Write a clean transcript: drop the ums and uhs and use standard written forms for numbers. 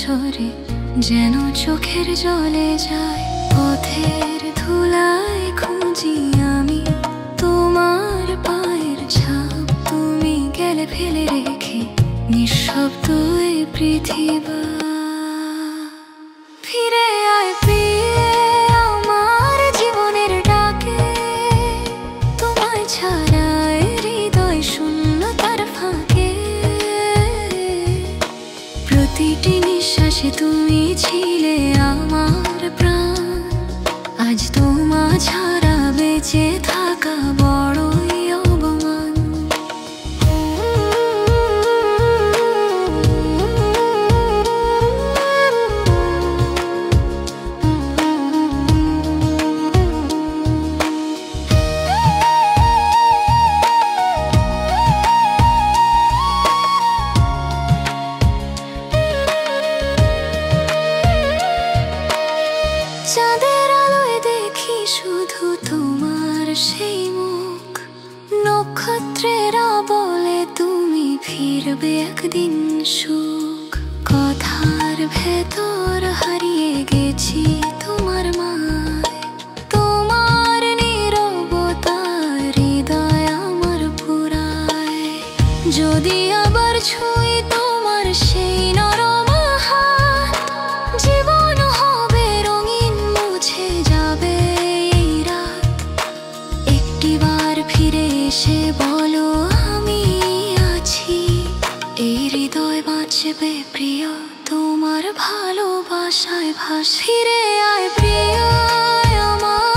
নজরে যেন চোখের জলে যায়। পথের ধুলায় খুঁজি আমি তোমার পায়ের ছাপ, তুমি গেলে ফেলে রেখে নিঃশব্দ এই পৃথিবী। ফিরে আয় প্রিয়ে আমার জীবনের ডাকে, তোমায় ছাড়া হৃদয় শূন্যতার ফাঁকে। প্রতিটি নিঃশ্বাসে তুমি ছিলে আমার প্রাণ, আজ তোমা ছাড়া বেঁচে থাকা বড়ই অপমান। চাঁদের আলোয় দেখি শুধু তোমার সেই মুখ, নক্ষত্রেরা বলে তুমি ফিরবে একদিন সুখ। কথার ভেতর হারিয়ে গেছি তোমার মায়, তোমার নীরবতা হৃদয় আমার পুরায়। যদি আবার ছুঁই তোমার সেই নরম হাত, জীবন হবে রঙিন, মুছে যাবে এই রাত। একটিবার ফিরে এসে বলো আমি আছি, এই হৃদয় বাঁচবে প্রিয় তোমার ভালোবাসায় ভাসে। ফিরে আয় প্রিয় আমার